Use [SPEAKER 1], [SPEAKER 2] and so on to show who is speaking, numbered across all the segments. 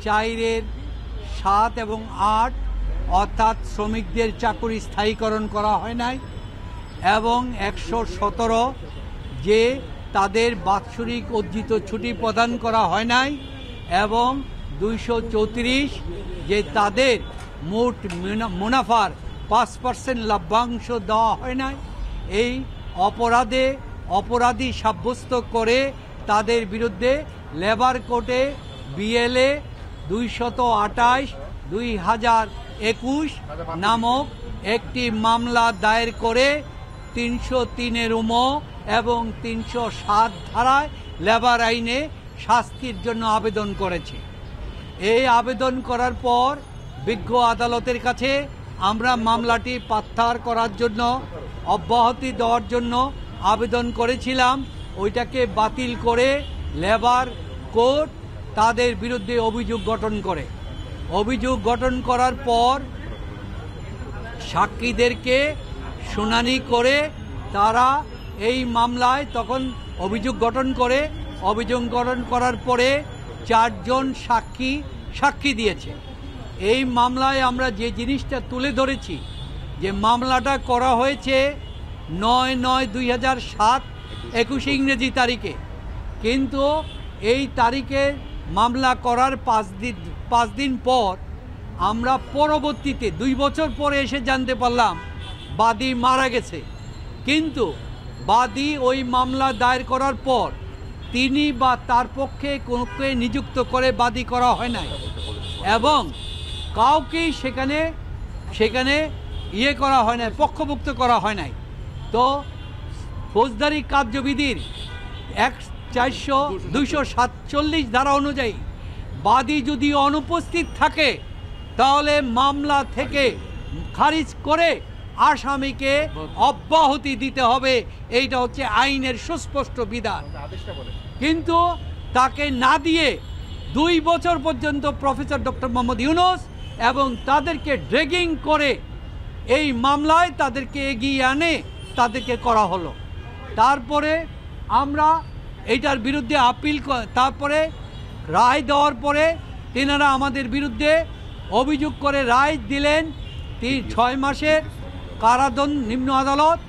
[SPEAKER 1] 4-এর 7 এবং 8 অর্থাৎ শ্রমিকদের চাকুরি স্থায়ীকরণ করা হয় নাই, এবং 117 যে তাদের বাৎসরিক অর্জিত ছুটি প্রদান করা হয় নাই, এবং 234 যে তাদের মোট মুনাফার 5% লভ্যাংশ দেওয়া হয় নাই। এই অপরাধী সাব্যস্ত করে তাদের বিরুদ্ধে লেবার কোর্টে BLA 228/2021 নামক একটি মামলা দায়ের করে 303-এর এবং 307 ধারায় লেবার আইনে শাস্তির জন্য আবেদন করেছে। এই আবেদন করার পর বিজ্ঞ আদালতের কাছে আমরা মামলাটি প্রত্যাহার করার জন্য, অব্যাহতি দেওয়ার জন্য আবেদন করেছিলাম। ওইটাকে বাতিল করে লেবার কোর্ট তাদের বিরুদ্ধে অভিযোগ গঠন করার পর সাক্ষীদেরকে শুনানি করে তারা এই মামলায় তখন অভিযোগ গঠন করার পরে 4 জন সাক্ষী দিয়েছে। এই মামলায় আমরা যে জিনিসটা তুলে ধরেছি, যে মামলাটা করা হয়েছে 9/9/2007 21 ইংরেজি তারিখে, কিন্তু এই তারিখে মামলা করার 5 দিন পর আমরা পরবর্তীতে 2 বছর পরে এসে জানতে পারলাম বাদী মারা গেছে। কিন্তু বাদী ওই মামলা দায়ের করার পর তিনি বা তার পক্ষে কাউকে নিযুক্ত করে বাদী করা হয় নাই, এবং কাউকেই সেখানে করা হয় নাই, পক্ষভুক্ত করা হয় নাই। তো ফৌজদারি কার্যবিধির 247 ধারা অনুযায়ী বাদী যদি অনুপস্থিত থাকে তাহলে মামলা থেকে খারিজ করে আসামিকে অব্যাহতি দিতে হবে। এইটা হচ্ছে আইনের সুস্পষ্ট বিধান। কিন্তু তাকে না দিয়ে 2 বছর পর্যন্ত প্রফেসর ডক্টর মোহাম্মদ ইউনূস এবং তাদেরকে ড্রেগিং করে এই মামলায় তাদেরকে এগিয়ে আনে তাদেরকে করা হলো। তারপরে আমরা এইটার বিরুদ্ধে আপিল, তারপরে রায় দেওয়ার পরে তেনারা আমাদের বিরুদ্ধে অভিযোগ করে রায় দিলেন 6 মাসের কারাদণ্ড, নিম্ন আদালত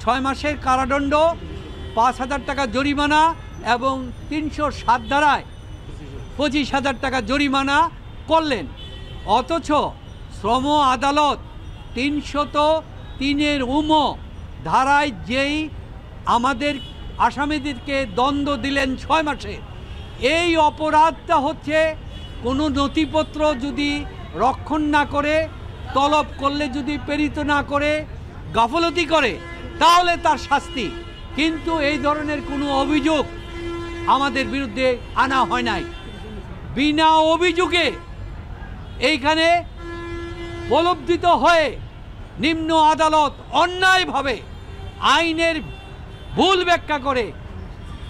[SPEAKER 1] 6 মাসের কারাদণ্ড, 5,000 টাকা জরিমানা এবং 307 ধারায় 25,000 টাকা জরিমানা করলেন। অথচ শ্রম আদালত 303-এর ধারায় যেই আমাদের আসামিদেরকে দণ্ড দিলেন 6 মাসে, এই অপরাধটা হচ্ছে কোনো নথিপত্র যদি রক্ষণ না করে, তলব করলে যদি প্রেরিত না করে, গাফলতি করে, তাহলে তার শাস্তি। কিন্তু এই ধরনের কোনো অভিযোগ আমাদের বিরুদ্ধে আনা হয় নাই। বিনা অভিযোগে এইখানে প্রলব্ধিত হয়ে নিম্ন আদালত অন্যায়ভাবে আইনের ভুল ব্যাখ্যা করে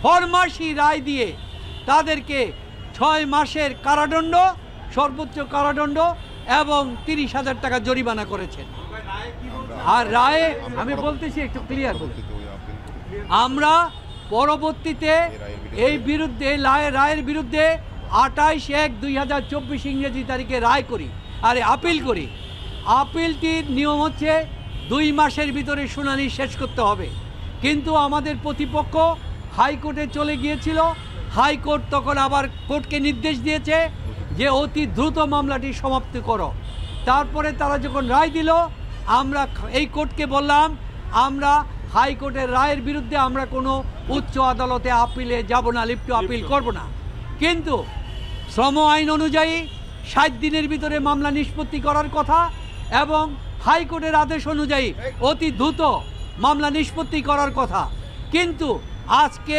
[SPEAKER 1] ফরমাসি রায় দিয়ে তাদেরকে 6 মাসের কারাদণ্ড, সর্বোচ্চ কারাদণ্ড এবং 30,000 টাকা জরিমানা করেছেন। আর রায়ে আমি বলতেছি একটু ক্লিয়ার বলতে, আমরা পরবর্তীতে এই বিরুদ্ধে রায়ের বিরুদ্ধে 28/1/2024 ইংরেজি তারিখে রায় করি, আপিল করি। আপিলটির নিয়ম হচ্ছে 2 মাসের ভিতরে শুনানি শেষ করতে হবে। কিন্তু আমাদের প্রতিপক্ষ হাইকোর্টে চলে গিয়েছিল। হাইকোর্ট তখন আবার কোর্টকে নির্দেশ দিয়েছে যে অতি দ্রুত মামলাটি সমাপ্ত করো। তারপরে তারা যখন রায় দিল, আমরা এই কোর্টকে বললাম আমরা হাইকোর্টের রায়ের বিরুদ্ধে আমরা কোনো উচ্চ আদালতে আপিলে যাব না, লিপ্ট আপিল করব না। কিন্তু শ্রম আইন অনুযায়ী 60 দিনের ভিতরে মামলা নিষ্পত্তি করার কথা, এবং হাইকোর্টের আদেশ অনুযায়ী অতি দ্রুত মামলা নিষ্পত্তি করার কথা। কিন্তু আজকে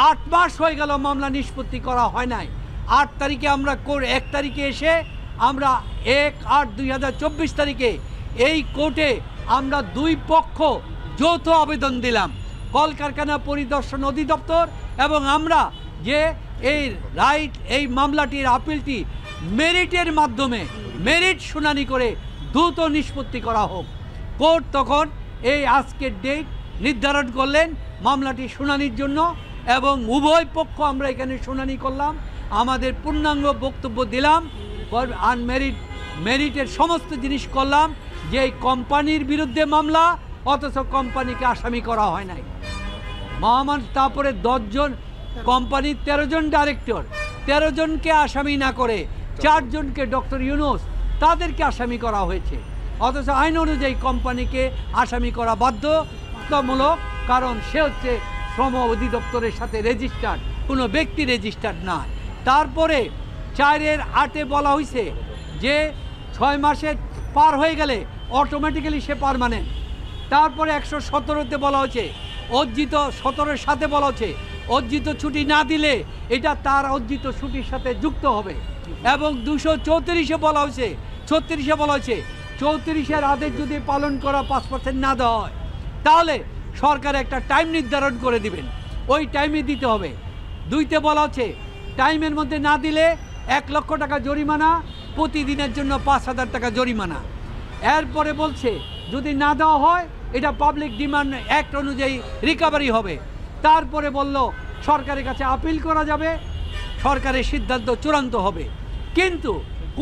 [SPEAKER 1] 8 মাস হয়ে গেল মামলা নিষ্পত্তি করা হয় নাই। 8 তারিখে আমরা 1 তারিখে এসে আমরা 1/8/2024 তারিখে এই কোর্টে আমরা 2 পক্ষ যৌথ আবেদন দিলাম, কলকারখানা পরিদর্শন অধিদপ্তর এবং আমরা, যে এই মামলাটির আপিলটি মেরিটের মাধ্যমে মেরিট শুনানি করে দ্রুত নিষ্পত্তি করা হোক। কোর্ট তখন এই আজকের ডেট নির্ধারণ করলেন মামলাটি শুনানির জন্য, এবং উভয় পক্ষ আমরা এখানে শুনানি করলাম। আমাদের পূর্ণাঙ্গ বক্তব্য দিলাম, মেরিটের সমস্ত জিনিস করলাম, যে এই কোম্পানির বিরুদ্ধে মামলা, অথচ কোম্পানিকে আসামি করা হয় নাই। তারপরে 10 জন কোম্পানির 13 জন ডাইরেক্টর, 13 জনকে আসামি না করে 4 জনকে ডক্টর ইউনূস তাদেরকে আসামি করা হয়েছে, অথচ আইন অনুযায়ী কোম্পানিকে আসামি করা বাধ্যতামূলক, কারণ সে হচ্ছে শ্রম অধিদপ্তরের সাথে রেজিস্টার্ড, কোনো ব্যক্তি রেজিস্টার্ড না। তারপরে 4-8 বলা হয়েছে যে 6 মাসে পার হয়ে গেলে অটোমেটিক্যালি সে পার্মানেন্ট। তারপরে 117-তে বলা হয়েছে অর্জিত, 17-এর সাথে বলা হচ্ছে অর্জিত ছুটি না দিলে এটা তার অর্জিত ছুটির সাথে যুক্ত হবে। এবং 234-এ বলা হয়েছে, 36-এ বলা হয়েছে 34-এর আদেশ যদি পালন করা 5% না দেওয়া হয় তাহলে সরকার একটা টাইম নির্ধারণ করে দিবেন, ওই টাইমে দিতে হবে। 2-তে বলা হচ্ছে টাইমের মধ্যে না দিলে 1 লক্ষ টাকা জরিমানা, প্রতিদিনের জন্য 5,000 টাকা জরিমানা। এরপরে বলছে যদি না দেওয়া হয় এটা পাবলিক ডিমান্ড অ্যাক্ট অনুযায়ী রিকভারি হবে। তারপরে বলল সরকারের কাছে আপিল করা যাবে, সরকারের সিদ্ধান্ত চূড়ান্ত হবে। কিন্তু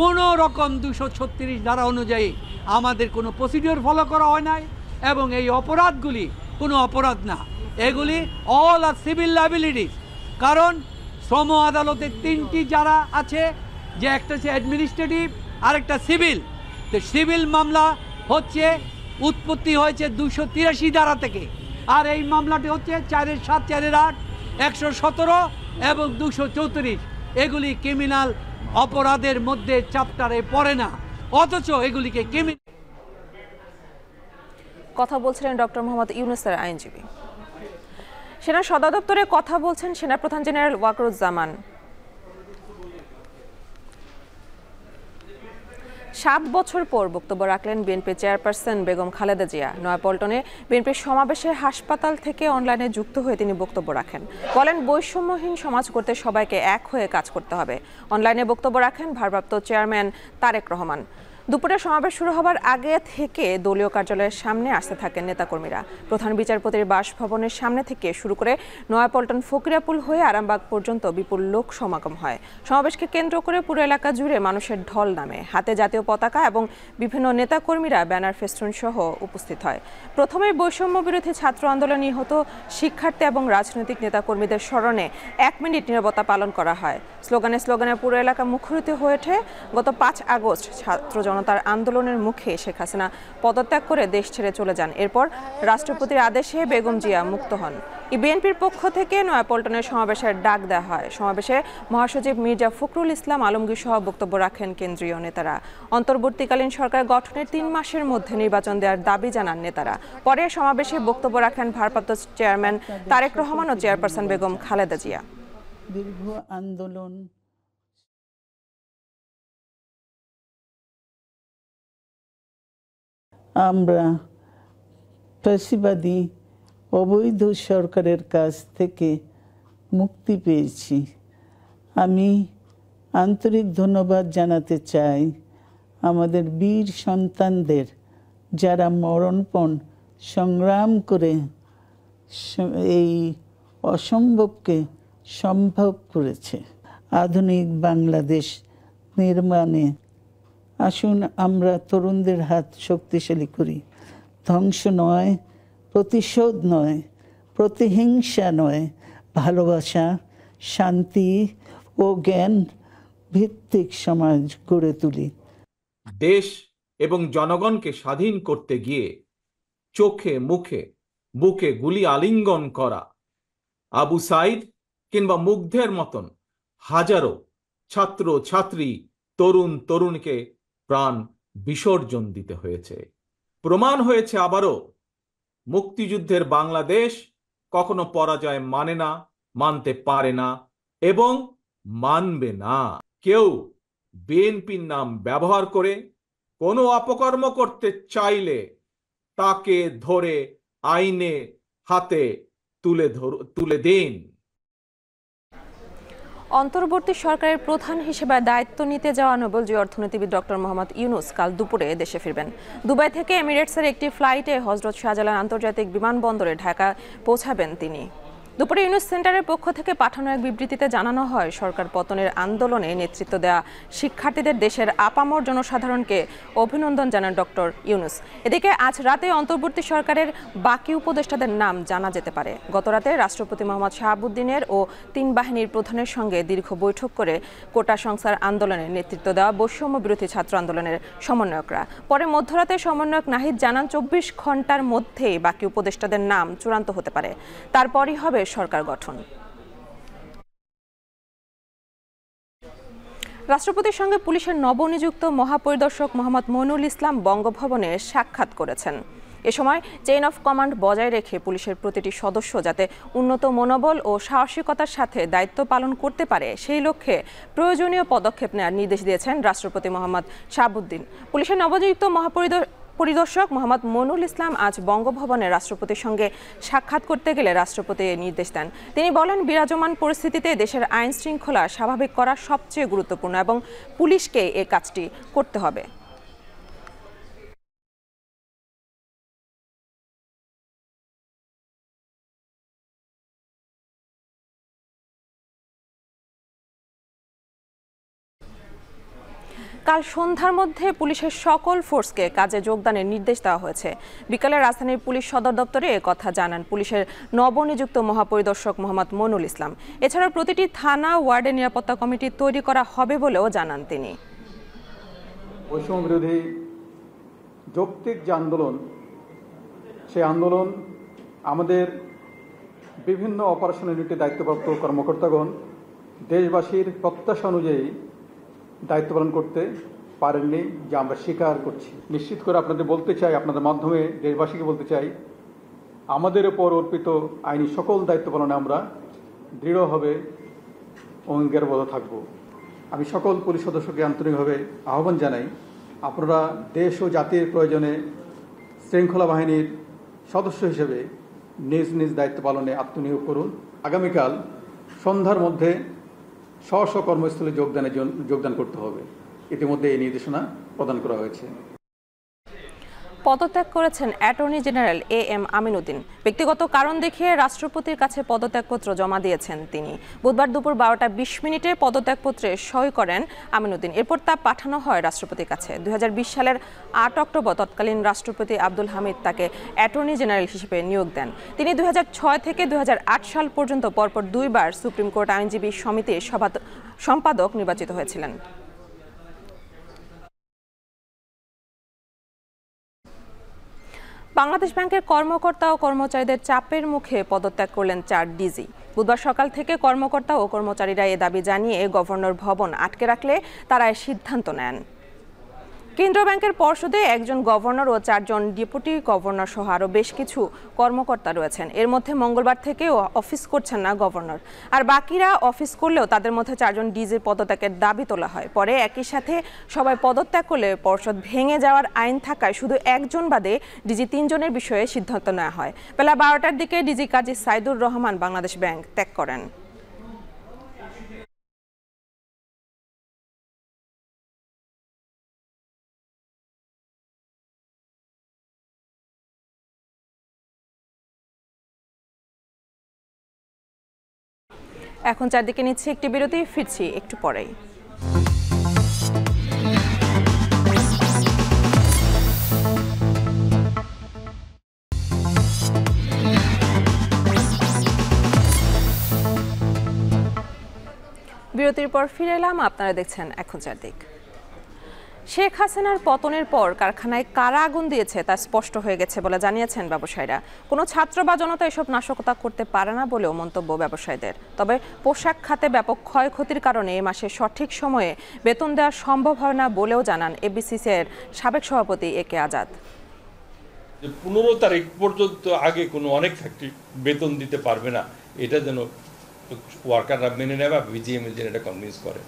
[SPEAKER 1] কোনো রকম 236 ধারা অনুযায়ী আমাদের কোনো প্রসিডিওর ফলো করা হয় নাই, এবং এই অপরাধগুলি কোনো অপরাধ না, এগুলি অল আর সিভিল লাইবিলিটিস। কারণ শ্রম আদালতে 3টি যারা আছে, যে একটা হচ্ছে অ্যাডমিনিস্ট্রেটিভ, আরেকটা সিভিল। তো সিভিল মামলা হচ্ছে উৎপত্তি হয়েছে 283 ধারা থেকে, আর এই মামলাটি হচ্ছে 4-7, 4-8, 117 এবং 234। এগুলি ক্রিমিনাল অপরাধের মধ্যে চ্যাপ্টারে পড়ে না, অথচ এগুলিকে ক্রিমিনাল।
[SPEAKER 2] কথা বলছিলেন ডক্টর মোহাম্মদ ইউনূসের আইনজীবী। সেনা সদর দপ্তরে কথা বলছেন সেনাপ্রধান জেনারেল ওয়াকারুজ্জামান। 7 বছর পর বক্তব্য রাখলেন বিএনপি চেয়ারপারসন বেগম খালেদা জিয়া। নয়াপল্টনে বিএনপির সমাবেশে হাসপাতাল থেকে অনলাইনে যুক্ত হয়ে তিনি বক্তব্য রাখেন। বলেন বৈষম্যহীন সমাজ করতে সবাইকে এক হয়ে কাজ করতে হবে। অনলাইনে বক্তব্য রাখেন ভারপ্রাপ্ত চেয়ারম্যান তারেক রহমান। দুপুরে সমাবেশ শুরু হবার আগে থেকে দলীয় কার্যালয়ের সামনে আসতে থাকেন নেতাকর্মীরা। প্রধান বিচারপতির বাসভবনের সামনে থেকে শুরু করে নয়াপল্টন ফকিরাপুল হয়ে আরামবাগ পর্যন্ত বিপুল লোক সমাগম হয়। সমাবেশকে কেন্দ্র করে পুরো এলাকা জুড়ে মানুষের ঢল নামে। হাতে জাতীয় পতাকা এবং বিভিন্ন নেতাকর্মীরা ব্যানার ফেস্টুন সহ উপস্থিত হয়। প্রথমে বৈষম্য বিরোধী ছাত্র আন্দোলনে নিহত শিক্ষার্থী এবং রাজনৈতিক নেতাকর্মীদের স্মরণে 1 মিনিট নীরবতা পালন করা হয়। স্লোগানে স্লোগানে পুরো এলাকা মুখরিত হয়ে ওঠে। গত 5 আগস্ট ছাত্র জনতার আন্দোলনের মুখে শেখ হাসিনা পদত্যাগ করে দেশ ছেড়ে চলে যান। এরপর রাষ্ট্রপতির আদেশে বেগম জিয়া মুক্ত হন। বিএনপির পক্ষ থেকে নয়াপল্টনের সমাবেশের ডাক দেওয়া হয়। সমাবেশে মহাসচিব মির্জা ফখরুল ইসলাম আলমগীর সহ বক্তব্য রাখেন কেন্দ্রীয় নেতারা। অন্তর্বর্তীকালীন সরকার গঠনের 3 মাসের মধ্যে নির্বাচন দেওয়ার দাবি জানান নেতারা। পরে সমাবেশে বক্তব্য রাখেন ভারপ্রাপ্ত চেয়ারম্যান তারেক রহমান ও চেয়ারপারসন বেগম খালেদা জিয়া।
[SPEAKER 3] দীর্ঘ আন্দোলন আমরা ফ্যাসিবাদী অবৈধ সরকারের কাছ থেকে মুক্তি পেয়েছি। আমি আন্তরিক ধন্যবাদ জানাতে চাই আমাদের বীর সন্তানদের, যারা মরণপণ সংগ্রাম করে এই অসম্ভবকে সম্ভব করেছে। আধুনিক বাংলাদেশ নির্মাণে আসুন আমরা তরুণদের হাত শক্তিশালী করি। ধ্বংস নয়, প্রতিশোধ নয়, প্রতিহিংসা নয়, ভালোবাসা, শান্তি ও জ্ঞান ভিত্তিক সমাজ গড়ে তুলি।
[SPEAKER 4] দেশ এবং জনগণকে স্বাধীন করতে গিয়ে চোখে মুখে বুকে গুলি আলিঙ্গন করা আবু সাইদ কিংবা মুগ্ধের মতন হাজারো ছাত্র ছাত্রী, তরুণ তরুণীকে প্রাণ বিসর্জন দিতে হয়েছে। প্রমাণ হয়েছে আবারও মুক্তিযুদ্ধের বাংলাদেশ কখনো পরাজয় মানে না, মানতে পারে না এবং মানবে না। কেউ বিএনপির নাম ব্যবহার করে কোনো অপকর্ম করতে চাইলে তাকে ধরে আইনে হাতে তুলে দিন।
[SPEAKER 2] অন্তর্বর্তী সরকারের প্রধান হিসেবে দায়িত্ব নিতে যাওয়া নোবেলজয়ী অর্থনীতিবিদ ডক্টর মোহাম্মদ ইউনূস কাল দুপুরে দেশে ফিরবেন। দুবাই থেকে এমিরেটসের একটি ফ্লাইটে হজরত শাহজালাল আন্তর্জাতিক বিমানবন্দরে ঢাকা পৌঁছাবেন তিনি। দুপুরে ইউনুস সেন্টারের পক্ষ থেকে পাঠানো এক বিবৃতিতে জানানো হয়, সরকার পতনের আন্দোলনে নেতৃত্ব দেওয়া শিক্ষার্থীদের দেশের আপামর জনসাধারণকে অভিনন্দন জানান ডক্টর ইউনুস। এদিকে আজ রাতে অন্তর্বর্তী সরকারের বাকি উপদেষ্টাদের নাম জানা যেতে পারে। গতরাতে রাষ্ট্রপতি মোহাম্মদ শাহাবুদ্দিনের ও ৩ বাহিনীর প্রধানের সঙ্গে দীর্ঘ বৈঠক করে কোটা সংস্কার আন্দোলনে নেতৃত্ব দেওয়া বৈষম্য বিরোধী ছাত্র আন্দোলনের সমন্বয়করা। পরে মধ্যরাতে সমন্বয়ক নাহিদ জানান ২৪ ঘন্টার মধ্যেই বাকি উপদেষ্টাদের নাম চূড়ান্ত হতে পারে, তারপরই হবে সরকার গঠন। রাষ্ট্রপতির সঙ্গে পুলিশের নবনিযুক্ত মহাপরিদর্শক মোহাম্মদ মইনুল ইসলাম বঙ্গভবনে সাক্ষাৎ করেছেন। এ সময় চেইন অফ কমান্ড বজায় রেখে পুলিশের প্রতিটি সদস্য যাতে উন্নত মনোবল ও সাহসিকতার সাথে দায়িত্ব পালন করতে পারে, সেই লক্ষ্যে প্রয়োজনীয় পদক্ষেপ নেওয়ার নির্দেশ দিয়েছেন রাষ্ট্রপতি মোহাম্মদ শাহাবুদ্দিন। পুলিশের নবনিযুক্ত পরিদর্শক মোহাম্মদ মইনুল ইসলাম আজ বঙ্গভবনে রাষ্ট্রপতির সঙ্গে সাক্ষাৎ করতে গেলে রাষ্ট্রপতি নির্দেশ দেন। তিনি বলেন, বিরাজমান পরিস্থিতিতে দেশের আইন শৃঙ্খলা স্বাভাবিক করা সবচেয়ে গুরুত্বপূর্ণ এবং পুলিশকে এই কাজটি করতে হবে। কাল সন্ধ্যার মধ্যে পুলিশের সকল ফোর্সকে কাজে যোগদানের নির্দেশ দেওয়া হয়েছে। বিকালে রাজধানীর পুলিশ সদর দপ্তরে কথা জানান পুলিশের নবনিযুক্ত মহাপরিদর্শক মোহাম্মদ মইনুল ইসলাম। এছাড়া প্রতিটি থানা ওয়ার্ডে নিরাপত্তা কমিটি তৈরি করা হবে বলেও জানান তিনি।
[SPEAKER 5] বৈষম্য বিরোধী যৌক্তিক যে আন্দোলন, সেই আন্দোলন আমাদের বিভিন্ন অপারেশন ইউনিটে দায়িত্বপ্রাপ্ত কর্মকর্তাগণ দেশবাসীর প্রত্যাশা অনুযায়ী দায়িত্ব পালন করতে পারেননি, যা আমরা স্বীকার করছি। নিশ্চিত করে আপনাদের বলতে চাই, আপনাদের মাধ্যমে দেশবাসীকে বলতে চাই, আমাদের উপর অর্পিত আইনি সকল দায়িত্ব পালনে আমরা দৃঢ়ভাবে অঙ্গীকারবদ্ধ থাকব। আমি সকল পুলিশ সদস্যকে আন্তরিকভাবে আহ্বান জানাই, আপনারা দেশ ও জাতির প্রয়োজনে শৃঙ্খলা বাহিনীর সদস্য হিসেবে নিজ নিজ দায়িত্ব পালনে আত্মনিয়োগ করুন। আগামীকাল সন্ধ্যার মধ্যে স্ব কর্মস্থলে যোগদান করতে হবে। ইতিমধ্যে এই নির্দেশনা প্রদান করা হয়েছে।
[SPEAKER 2] পদত্যাগ করেছেন attorney general AM Amin Uddin. ব্যক্তিগত কারণ দেখিয়ে রাষ্ট্রপতির কাছে পদত্যাগপত্র জমা দিয়েছেন তিনি। বুধবার দুপুর 12টা 20 মিনিটে পদত্যাগপত্রে সই করেন আমিন উদ্দিন। এরপর তা পাঠানো হয় রাষ্ট্রপতির কাছে। 2020 সালের 8 অক্টোবর তৎকালীন রাষ্ট্রপতি আব্দুল হামিদ তাকে অ্যাটর্নি জেনারেল হিসেবে নিয়োগ দেন। তিনি 2006 থেকে 2008 সাল পর্যন্ত পরপর 2 বার সুপ্রিম কোর্ট আইনজীবী সমিতির সম্পাদক নির্বাচিত হয়েছিলেন। বাংলাদেশ ব্যাংকের কর্মকর্তা ও কর্মচারীদের চাপের মুখে পদত্যাগ করলেন 4 ডিজি। বুধবার সকাল থেকে কর্মকর্তা ও কর্মচারীরা এ দাবি জানিয়ে গভর্নর ভবন আটকে রাখলে তারা এই সিদ্ধান্ত নেন। কেন্দ্রীয় ব্যাংকের পর্ষদে একজন গভর্নর ও 4 জন ডেপুটি গভর্নর সহ আরও বেশ কিছু কর্মকর্তা রয়েছেন। এর মধ্যে মঙ্গলবার থেকেও অফিস করছেন না গভর্নর, আর বাকিরা অফিস করলেও তাদের মধ্যে 4 জন ডিজির পদত্যাগের দাবি তোলা হয়। পরে একই সাথে সবাই পদত্যাগ করলে পর্ষদ ভেঙে যাওয়ার আইন থাকায় শুধু একজন বাদে ডিজি 3 জনের বিষয়ে সিদ্ধান্ত নেওয়া হয়। বেলা 12টার দিকে ডিজি কাজী সাইদুর রহমান বাংলাদেশ ব্যাংক ত্যাগ করেন। এখন চারদিকে নিচ্ছে একটি বিরতি, ফিরছি একটু পরেই। বিরতির পর ফিরে এলাম, আপনারা দেখছেন এখন চারদিক। শেখ হাসিনার পতনের পর কারখানায় কারা আগুন দিয়েছে তা স্পষ্ট হয়ে গেছে বলে জানিয়েছেন ব্যবসায়ীরা। কোনো ছাত্র বা জনতা এসব নাশকতা করতে পারে না বলেও মন্তব্য ব্যবসায়ীদের। তবে পোশাক খাতে ব্যাপক ক্ষয়ক্ষতির কারণে এ মাসে সঠিক সময়ে বেতন দেওয়া সম্ভব হয় না বলেও জানান এবিসিসিআইয়ের সাবেক সভাপতি AK আজাদ।
[SPEAKER 6] 15 তারিখ পর্যন্ত আগে কোনো অনেক ফ্যাক্টরি বেতন দিতে পারবে না, এটা যেন ওয়ার্কাররা মেনে নেয় বা বিজিএমএ যেন এটা কনভিন্স করে।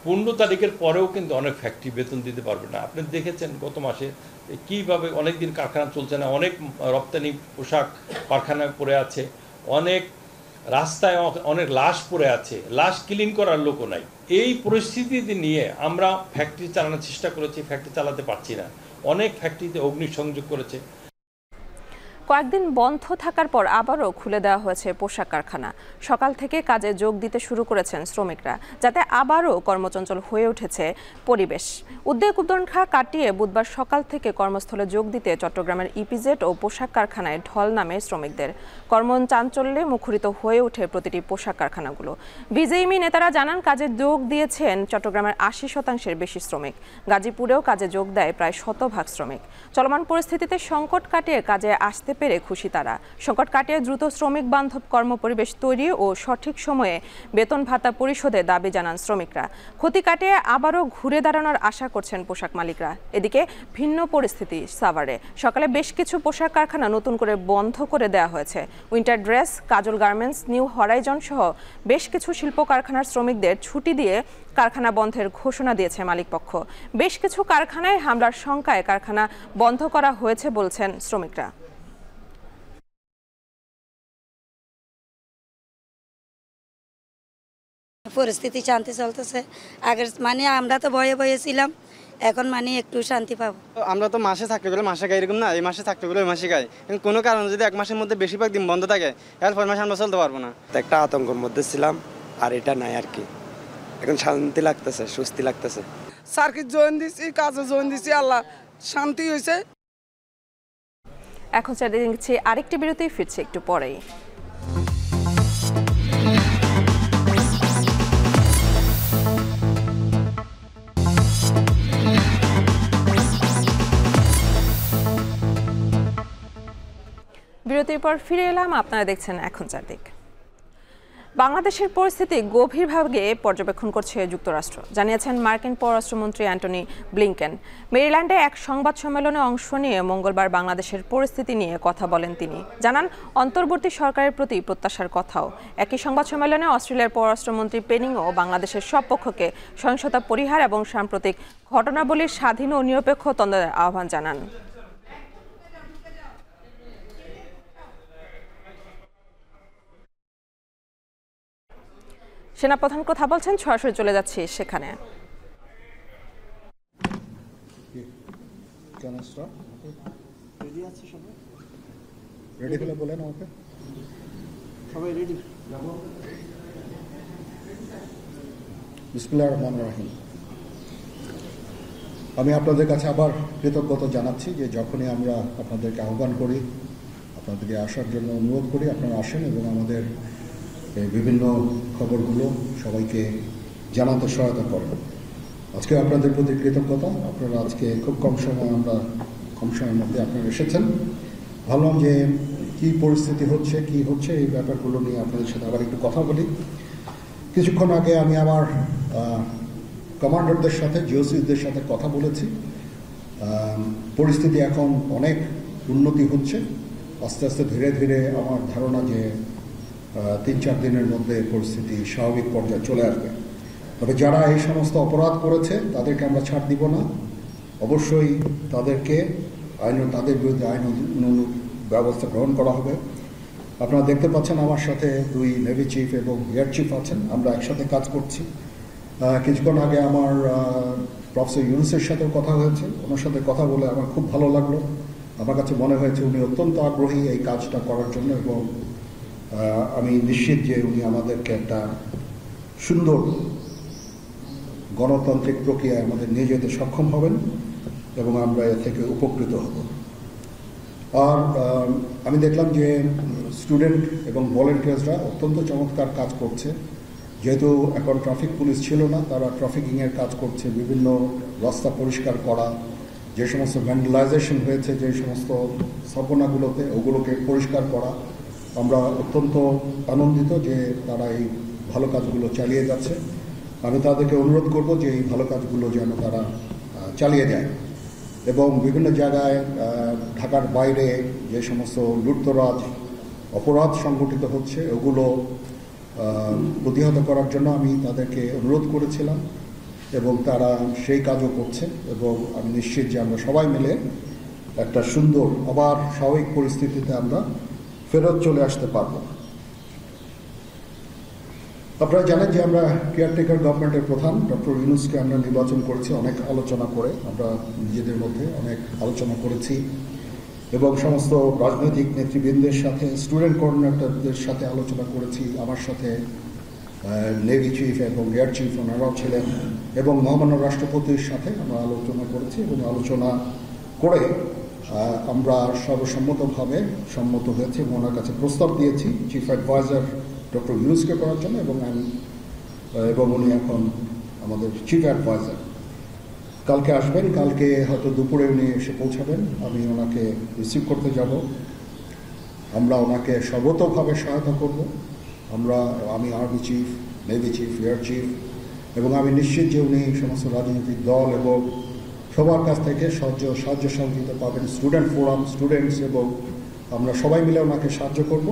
[SPEAKER 6] 15 তারিখের পরেও কিন্তু অনেক ফ্যাক্টরি বেতন দিতে পারবে না। আপনি দেখেছেন গত মাসে কীভাবে অনেকদিন কারখানা চলছে না, অনেক রপ্তানি পোশাক কারখানায় পড়ে আছে, অনেক রাস্তায় অনেক লাশ পড়ে আছে, লাশ ক্লিন করার লোকও নাই। এই পরিস্থিতি নিয়ে আমরা ফ্যাক্টরি চালানোর চেষ্টা করেছি, ফ্যাক্টরি চালাতে পারছি না। অনেক ফ্যাক্টরিতে অগ্নিসংযোগ করেছে।
[SPEAKER 2] কয়েকদিন বন্ধ থাকার পর আবারও খুলে দেওয়া হয়েছে পোশাক কারখানা। সকাল থেকে কাজে যোগ দিতে শুরু করেছেন শ্রমিকরা, যাতে আবারও কর্মচঞ্চল হয়ে উঠেছে পরিবেশ। উদ্বেগ উৎকণ্ঠা কাটিয়ে বুধবার সকাল থেকে কর্মস্থলে যোগ দিতে চট্টগ্রামের ইপিজেড ও পোশাক কারখানায় ঢল নামে শ্রমিকদের। কর্মচাঞ্চল্যে মুখরিত হয়ে ওঠে প্রতিটি পোশাক কারখানাগুলো। বিজেএমই নেতারা জানান, কাজে যোগ দিয়েছেন চট্টগ্রামের 80% বেশি শ্রমিক। গাজীপুরেও কাজে যোগ দেয় প্রায় 100% শ্রমিক। চলমান পরিস্থিতিতে সংকট কাটিয়ে কাজে আসতে পেরে খুশি তারা। সংকট কাটিয়ে দ্রুত শ্রমিক বান্ধব কর্মপরিবেশ তৈরি ও সঠিক সময়ে বেতন ভাতা পরিশোধে দাবি জানান শ্রমিকরা। ক্ষতি কাটিয়ে আবারও ঘুরে দাঁড়ানোর আশা করছেন পোশাক মালিকরা। এদিকে ভিন্ন পরিস্থিতি সাভারে। সকালে বেশ কিছু পোশাক কারখানা নতুন করে বন্ধ করে দেওয়া হয়েছে। উইন্টার ড্রেস, কাজল গার্মেন্টস, নিউ হরাইজন সহ বেশ কিছু শিল্প কারখানার শ্রমিকদের ছুটি দিয়ে কারখানা বন্ধের ঘোষণা দিয়েছে মালিকপক্ষ। বেশ কিছু কারখানায় হামলার শঙ্কায় কারখানা বন্ধ করা হয়েছে বলছেন শ্রমিকরা।
[SPEAKER 7] পরিস্থিতি শান্তি চলতেছে। আগের আমরা তো ভয়ে ভয়ে ছিলাম, এখন একটু শান্তি পাবো।
[SPEAKER 8] আমরা তো মাসে থাকতে গেলে মাসে খাই, এরকম না এই মাসে থাকতে গেলে ওই মাসে খাই। কিন্তু কোনো কারণে যদি এক মাসের মধ্যে বেশিরভাগ দিন বন্ধ থাকে, এরপর মাসে আমরা চলতে পারবো না।
[SPEAKER 9] একটা আতঙ্কের মধ্যে ছিলাম, আর এটা নাই আর কি। এখন শান্তি লাগতেছে, স্বস্তি লাগতেছে।
[SPEAKER 10] সার্কিট জয়েন দিছি, কাজে জয়েন দিছি, আল্লাহ শান্তি হয়েছে।
[SPEAKER 2] এখন দেখছি আরেকটি বিরতি, ফিরছে একটু পরেই। বিরতির পর ফিরে এলাম, আপনারা দেখছেন এখন চারদিক। বাংলাদেশের পরিস্থিতি গভীরভাবে পর্যবেক্ষণ করছে যুক্তরাষ্ট্র, জানিয়েছেন মার্কিন পররাষ্ট্রমন্ত্রী অ্যান্টনি ব্লিংকেন। মেরিল্যান্ডে এক সংবাদ সম্মেলনে অংশ নিয়ে মঙ্গলবার বাংলাদেশের পরিস্থিতি নিয়ে কথা বলেন তিনি। জানান, অন্তর্বর্তী সরকারের প্রতি প্রত্যাশার কথাও। একই সংবাদ সম্মেলনে অস্ট্রেলিয়ার পররাষ্ট্রমন্ত্রী পেনিংও বাংলাদেশের সব পক্ষকে সহিংসতা পরিহার এবং সাম্প্রতিক ঘটনাবলীর স্বাধীন ও নিরপেক্ষ তদন্তের আহ্বান জানান। সেনাপ্রধান কথা বলছেন, সরাসরি চলে যাচ্ছি সেখানে।
[SPEAKER 11] বিসমিল্লাহির রহমানির রহিম। আমি আপনাদের কাছে আবার কৃতজ্ঞতা জানাচ্ছি যে যখনই আমরা আপনাদেরকে আহ্বান করি, আপনাদেরকে আসার জন্য অনুরোধ করি, আপনারা আসেন এবং আমাদের বিভিন্ন খবরগুলো সবাইকে জানাতে সহায়তা করেন। আজকে আপনাদের প্রতি কৃতজ্ঞতা। আপনারা আজকে খুব কম সময়ের মধ্যে আপনারা এসেছেন। ভাবলাম যে কী পরিস্থিতি হচ্ছে, কি হচ্ছে, এই ব্যাপারগুলো নিয়ে আপনাদের সাথে আবার একটু কথা বলি। কিছুক্ষণ আগে আমি আমার কমান্ডারদের সাথে, জিওসিদের সাথে কথা বলেছি। পরিস্থিতি এখন অনেক উন্নতি হচ্ছে। আস্তে আস্তে ধীরে ধীরে আমার ধারণা যে 3-4 দিনের মধ্যে পরিস্থিতি স্বাভাবিক পর্যায়ে চলে আসবে। তবে যারা এই সমস্ত অপরাধ করেছে তাদেরকে আমরা ছাড় দিব না। অবশ্যই তাদের বিরুদ্ধে আইন ব্যবস্থা গ্রহণ করা হবে। আপনারা দেখতে পাচ্ছেন আমার সাথে 2 নেভি চিফ এবং এয়ার চিফ আছেন, আমরা একসাথে কাজ করছি। কিছুক্ষণ আগে আমার প্রফেসর ইউনুসের সাথেও কথা হয়েছে, ওনার সাথে কথা বলে আমার খুব ভালো লাগলো। আমার কাছে মনে হয়েছে উনি অত্যন্ত আগ্রহী এই কাজটা করার জন্য, এবং আমি নিশ্চিত যে উনি আমাদেরকে একটা সুন্দর গণতান্ত্রিক প্রক্রিয়ায় আমাদের নিয়ে যেতে সক্ষম হবেন এবং আমরা এ থেকে উপকৃত হব। আর আমি দেখলাম যে স্টুডেন্ট এবং ভলেন্টিয়ার্সরা অত্যন্ত চমৎকার কাজ করছে। যেহেতু এখন ট্রাফিক পুলিশ ছিল না, তারা ট্রাফিকিংয়ের কাজ করছে, বিভিন্ন রাস্তা পরিষ্কার করা, যে সমস্ত ভ্যান্ডালাইজেশন হয়েছে যে সমস্ত স্থাপনাগুলোতে, ওগুলোকে পরিষ্কার করা। আমরা অত্যন্ত আনন্দিত যে তারা এই ভালো কাজগুলো চালিয়ে যাচ্ছে। আমি তাদেরকে অনুরোধ করব যে এই ভালো কাজগুলো যেন তারা চালিয়ে যায় এবং বিভিন্ন জায়গায় ঢাকার বাইরে যে সমস্ত লুটতরাজ অপরাধ সংঘটিত হচ্ছে ওগুলো প্রতিহত করার জন্য আমি তাদেরকে অনুরোধ করেছিলাম এবং তারা সেই কাজও করছে। এবং আমি নিশ্চিত যে আমরা সবাই মিলে একটা সুন্দর আবার স্বাভাবিক পরিস্থিতিতে আমরা ফেরত চলে আসতে পারব। আপনারা জানেন যে আমরা কেয়ারটেকার গভর্নমেন্টের প্রধান ডক্টর ইউনূসকে আমরা নির্বাচন করেছি অনেক আলোচনা করে। আমরা নিজেদের মধ্যে অনেক আলোচনা করেছি এবং সমস্ত রাজনৈতিক নেতৃবৃন্দের সাথে, স্টুডেন্ট কোঅর্ডিনেটরদের সাথে আলোচনা করেছি। আমার সাথে নেভি চিফ এবং এয়ার চিফ ওনারাও ছিলেন, এবং মহামান্য রাষ্ট্রপতির সাথে আমরা আলোচনা করেছি, এবং আলোচনা করে আমরা সর্বসম্মতভাবে সম্মত হয়েছি এবং ওনার কাছে প্রস্তাব দিয়েছি চিফ অ্যাডভাইজার ডক্টর ইউনুসকে করার জন্য, এবং উনি এখন আমাদের চিফ অ্যাডভাইজার। কালকে আসবেন, কালকে হয়তো দুপুরে উনি এসে পৌঁছাবেন, আমি ওনাকে রিসিভ করতে যাব। আমরা ওনাকে সর্বতোভাবে সহায়তা করব। আমি army chief, navy chief, air chief, এবং আমি নিশ্চিত যে উনি সমস্ত রাজনৈতিক দল এবং সবার কাছ থেকে সাহায্য সহযোগিতা পাবেন। স্টুডেন্ট ফোরাম, স্টুডেন্টস, এবং আমরা সবাই মিলে ওনাকে সাহায্য করব,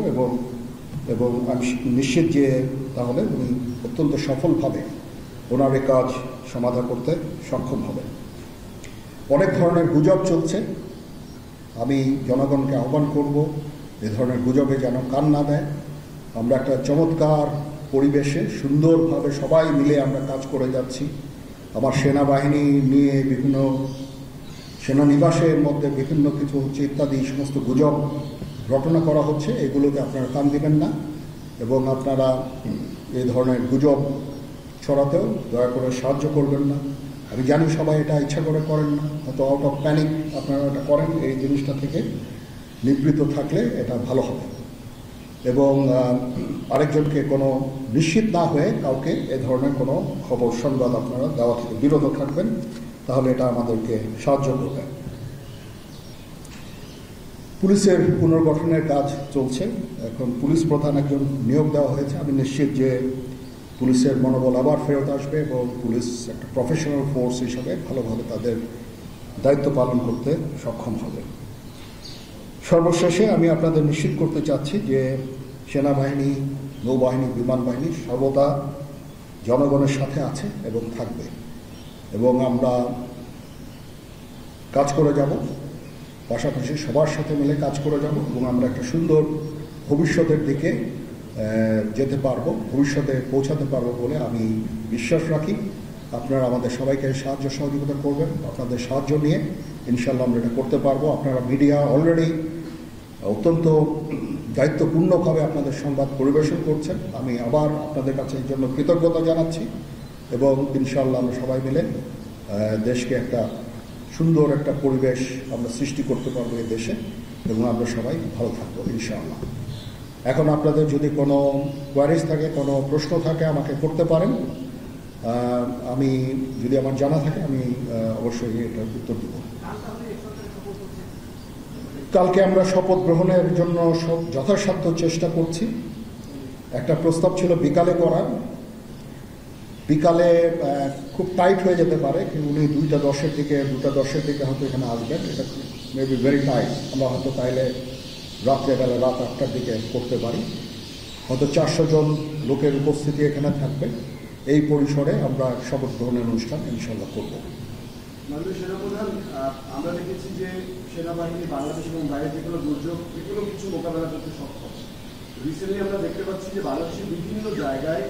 [SPEAKER 11] এবং আমি নিশ্চিত যে তাহলে উনি অত্যন্ত সফলভাবে ওনার এই কাজ সমাধান করতে সক্ষম হবেন। অনেক ধরনের গুজব চলছে, আমি জনগণকে আহ্বান করব এ ধরনের গুজবে যেন কান না দেয়। আমরা একটা চমৎকার পরিবেশে সুন্দরভাবে সবাই মিলে আমরা কাজ করে যাচ্ছি। আমার সেনাবাহিনী নিয়ে বিভিন্ন সেনানিবাসের মধ্যে বিভিন্ন কিছু হচ্ছে ইত্যাদি সমস্ত গুজব রটনা করা হচ্ছে, এগুলোতে আপনারা কান দিবেন না, এবং আপনারা এই ধরনের গুজব ছড়াতেও দয়া করে সাহায্য করবেন না। আমি জানি সবাই এটা ইচ্ছা করে করেন না, হয়তো আউট অফ প্যানিক আপনারা এটা করেন। এই জিনিসটা থেকে নিবৃত্ত থাকলে এটা ভালো হবে, এবং আরেকজনকে কোনো নিশ্চিত না হয়ে কাউকে এ ধরনের কোনো খবর সংবাদ আপনারা দেওয়া থেকে বিরত থাকবেন, তাহলে এটা আমাদেরকে সাহায্য করবে। পুলিশের পুনর্গঠনের কাজ চলছে, এখন পুলিশ প্রধান একজন নিয়োগ দেওয়া হয়েছে। আমি নিশ্চিত যে পুলিশের মনোবল আবার ফেরত আসবে, এবং পুলিশ একটা প্রফেশনাল ফোর্স হিসাবে ভালোভাবে তাদের দায়িত্ব পালন করতে সক্ষম হবে। সর্বশেষে আমি আপনাদের নিশ্চিত করতে চাচ্ছি যে সেনাবাহিনী, নৌবাহিনী, বিমান বাহিনী সর্বদা জনগণের সাথে আছে এবং থাকবে, এবং আমরা কাজ করে যাব, পাশাপাশি সবার সাথে মিলে কাজ করে যাব, এবং আমরা একটা সুন্দর ভবিষ্যতের দিকে যেতে পারবো, ভবিষ্যতে পৌঁছাতে পারবো বলে আমি বিশ্বাস রাখি। আপনারা আমাদের সবাইকে সাহায্য সহযোগিতা করবেন, আপনাদের সাহায্য নিয়ে ইনশাল্লাহ আমরা এটা করতে পারবো। আপনারা মিডিয়া অলরেডি অত্যন্ত দায়িত্বপূর্ণভাবে আপনাদের সংবাদ পরিবেশন করছেন, আমি আবার আপনাদের কাছে এই জন্য কৃতজ্ঞতা জানাচ্ছি, এবং ইনশাল্লাহ আমরা সবাই মিলে দেশকে একটা সুন্দর একটা পরিবেশ আমরা সৃষ্টি করতে পারবো এই দেশে, এবং আমরা সবাই ভালো থাকবো ইনশাআল্লাহ। এখন আপনাদের যদি কোনো কোয়ারিজ থাকে, কোনো প্রশ্ন থাকে আমাকে করতে পারেন, আমি যদি আমার জানা থাকে আমি অবশ্যই এটার উত্তর দেব। কালকে আমরা শপথ গ্রহণের জন্য সব যথাসাধ্য চেষ্টা করছি। একটা প্রস্তাব ছিল বিকালে করার, বিকালে খুব টাইট হয়ে যেতে পারে, কিন্তু উনি 2:10 দিকে হয়তো এখানে আসবেন, এটা মেবি ভেরি টাইট। আমরা হয়তো তাইলে রাত্রেবেলা রাত 8টার দিকে করতে পারি, হয়তো 400 জন লোকের উপস্থিতি এখানে থাকবে। এই পরিসরে আমরা শপথ গ্রহণের অনুষ্ঠান ইনশাল্লাহ করব।
[SPEAKER 12] মাননীয় সেনাপ্রধান, আমরা দেখেছি যে সেনাবাহিনী বাংলাদেশ এবং বাইরে যে কোনো দুর্যোগ এগুলো কিছু মোকাবেলা করতে সক্ষম। রিসেন্টলি আমরা দেখতে পাচ্ছি যে বাংলাদেশের বিভিন্ন জায়গায়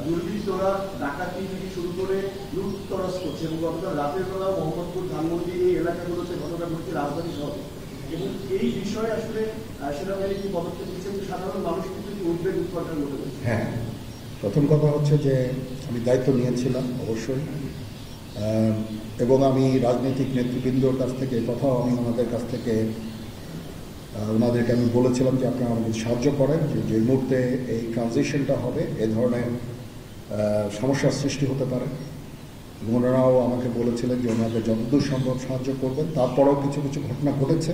[SPEAKER 12] দুর্বৃত্তরা ডাকাতি থেকে শুরু করে লুটতরাজ করছে, এবং গতকাল রাতের বেলা মোহাম্মদপুর, ধানমন্ডি এই এলাকাগুলোতে ঘটনা ঘটছে রাজধানী শহরে, এবং এই বিষয়ে আসলে সেনাবাহিনী কি পদক্ষেপ নিচ্ছে, সাধারণ মানুষ কিন্তু উদ্বেগ উৎপাদনের মধ্যে রয়েছে।
[SPEAKER 11] হ্যাঁ, প্রথম কথা হচ্ছে যে আমি দায়িত্ব নিয়েছিলাম অবশ্যই, এবং আমি রাজনৈতিক নেতৃবৃন্দর কাছ থেকে কথাও আমি ওনাদের কাছ থেকে ওনাদেরকে আমি বলেছিলাম যে আপনারা আমাদের সাহায্য করেন, যে মুহূর্তে এই ট্রানজিশনটা হবে এ ধরনের সমস্যার সৃষ্টি হতে পারে, এবং ওনারাও আমাকে বলেছিলেন যে ওনাদের যতদূর সম্ভব সাহায্য করবেন। তারপরেও কিছু কিছু ঘটনা ঘটেছে,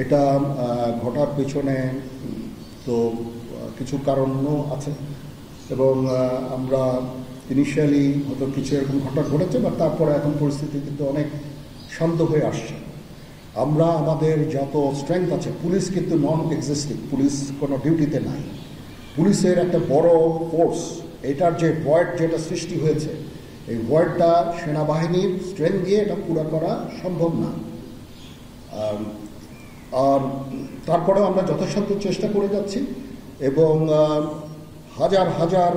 [SPEAKER 11] এটা ঘটার পেছনে তো কিছু কারণও আছে, এবং আমরা ইনিশিয়ালি হয়তো কিছু এরকম ঘটনা ঘটেছে, বা তারপরে এখন পরিস্থিতি কিন্তু অনেক শান্ত হয়ে আসছে। আমরা আমাদের যত স্ট্রেংথ আছে, পুলিশ কিন্তু নন এক্সিস্টিং, পুলিশ কোনো ডিউটিতে নাই, পুলিশের একটা বড় ফোর্স, এটার যে ভয়েড যেটা সৃষ্টি হয়েছে, এই ভয়েডটা সেনাবাহিনীর স্ট্রেংথ দিয়ে এটা পুরো করা সম্ভব না। আর তারপরেও আমরা যথাসাধ্য চেষ্টা করে যাচ্ছি, এবং হাজার হাজার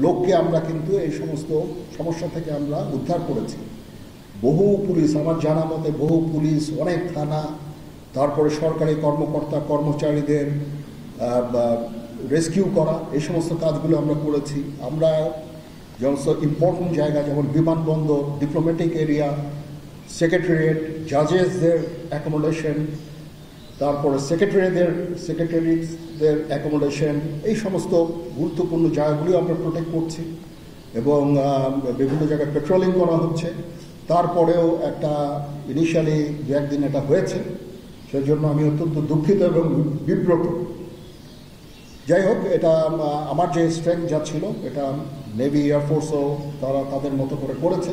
[SPEAKER 11] লোককে আমরা কিন্তু এই সমস্ত সমস্যা থেকে আমরা উদ্ধার করেছি। বহু পুলিশ, আমার জানা মতে বহু পুলিশ, অনেক থানা তারপরে সরকারি কর্মকর্তা কর্মচারীদের রেস্কিউ করা, এই সমস্ত কাজগুলো আমরা করেছি। আমরা যেমন ইম্পর্টেন্ট জায়গা যেমন বিমানবন্দর, ডিপ্লোম্যাটিক এরিয়া, সেক্রেটারিয়েট, জাজেসদের অ্যাকোমোডেশন, তারপরে সেক্রেটারিদের অ্যাকোমোডেশন, এই সমস্ত গুরুত্বপূর্ণ জায়গাগুলি আমরা প্রোটেক্ট করছি এবং বিভিন্ন জায়গায় পেট্রোলিং করা হচ্ছে। তারপরেও একটা ইনিশিয়ালি দু একদিন এটা হয়েছে, সেজন্য আমি অত্যন্ত দুঃখিত এবং বিব্রত। যাই হোক, এটা আমার যে স্ট্রেংথ যা ছিল এটা নেভি এয়ারফোর্সও তারা তাদের মতো করে করেছে।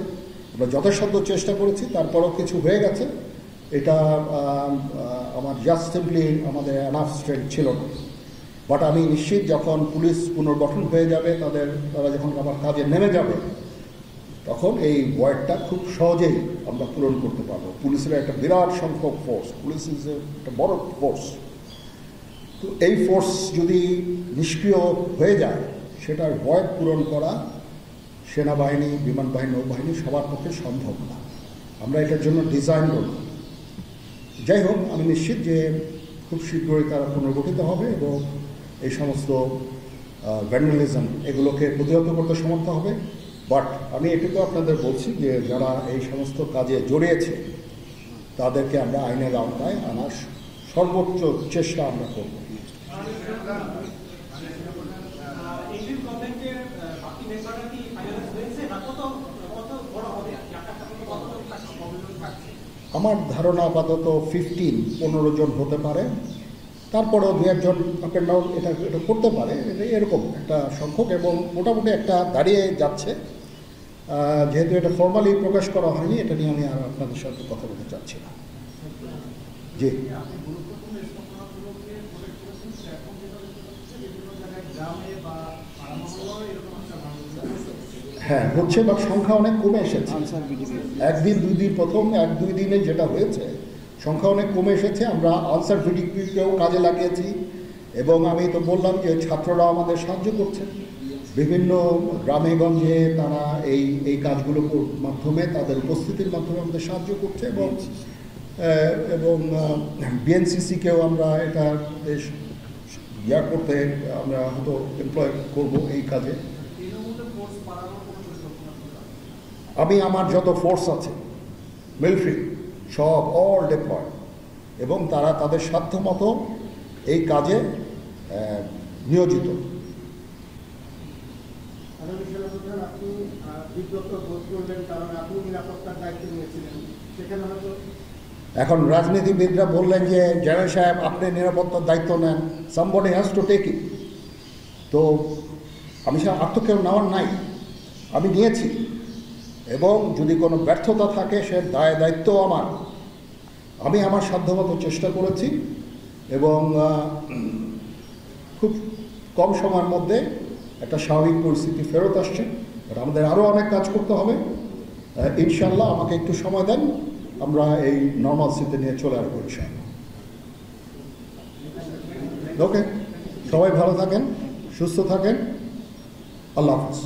[SPEAKER 11] আমরা যথাসাধ্য চেষ্টা করেছি, তারপরেও কিছু হয়ে গেছে। এটা আমার জাস্ট সিম্পলি আমাদের এনাফ স্ট্রেংথ ছিল না। বাট আমি নিশ্চিত যখন পুলিশ পুনর্গঠন হয়ে যাবে, তারা যখন আবার কাজে নেমে যাবে, তখন এই ভয়েডটা খুব সহজেই আমরা পূরণ করতে পারবো। পুলিশের একটা বিরাট সংখ্যক ফোর্স, পুলিশ ইজ একটা বড় ফোর্স। তো এই ফোর্স যদি নিষ্ক্রিয় হয়ে যায়, সেটার ভয়েড পূরণ করা সেনাবাহিনী, বিমান বাহিনী, নৌবাহিনী সবার পক্ষে সম্ভব না। আমরা এটার জন্য ডিজাইন করব। যাই হোক, আমি নিশ্চিত যে খুব শীঘ্রই তারা পুনর্গঠিত হবে এবং এই সমস্ত ভ্যান্ডালিজম এগুলোকে প্রতিহত করতে সমর্থ হবে। বাট আমি এটুকু আপনাদের বলছি যে যারা এই সমস্ত কাজে জড়িয়েছে তাদেরকে আমরা আইনের আওতায় আনার সর্বোচ্চ চেষ্টা আমরা করব। আমার ধারণা আপাতত 15 জন হতে পারে, তারপরেও দু একজন আপ অ্যান্ড ডাউন এটা করতে পারে, এরকম একটা সংখ্যক এবং মোটামুটি একটা দাঁড়িয়ে যাচ্ছে। যেহেতু এটা ফর্মালি প্রকাশ করা হয়নি, এটা নিয়ে আমি আর আপনাদের সাথে কথা বলতে চাচ্ছি না। জি, হ্যাঁ হচ্ছে, বাট সংখ্যা অনেক কমে এসেছে। একদিন দুই দিন, প্রথম 1-2 দিনে যেটা হয়েছে সংখ্যা অনেক কমে এসেছে। আমরা আনসার ভিডিপিকেও কাজে লাগিয়েছি এবং আমি তো বললাম যে ছাত্ররা আমাদের সাহায্য করছে বিভিন্ন গ্রামে গঞ্জে। তারা এই কাজগুলোর মাধ্যমে, তাদের উপস্থিতির মাধ্যমে আমাদের সাহায্য করছে এবং বিএনসিসিকেও আমরা এটা বেশ করতে আমরা হয়তো এমপ্লয় করবো এই কাজে। আমি আমার যত ফোর্স আছে মিলিটারি সব অল ডিপ্লয় এবং তারা তাদের সাধ্যমতো এই কাজে নিয়োজিত। এখন রাজনীতিবিদরা বললেন যে জেনারেল সাহেব আপনি নিরাপত্তার দায়িত্ব নেন, somebody has to take it. তো আমি আর তো কেউ নেওয়ার নাই, আমি নিয়েছি এবং যদি কোনো ব্যর্থতা থাকে সে দায়িত্ব আমার। আমি আমার সাধ্যমতো চেষ্টা করেছি এবং খুব কম সময়ের মধ্যে একটা স্বাভাবিক পরিস্থিতি ফেরত আসছে। বাট আমাদের আরও অনেক কাজ করতে হবে ইনশাল্লাহ। আমাকে একটু সময় দেন, আমরা এই নর্মালসিতে নিয়ে চলে আসবো ইনশাল্লাহ। ওকে, সবাই ভালো থাকেন, সুস্থ থাকেন, আল্লাহ হাফেজ।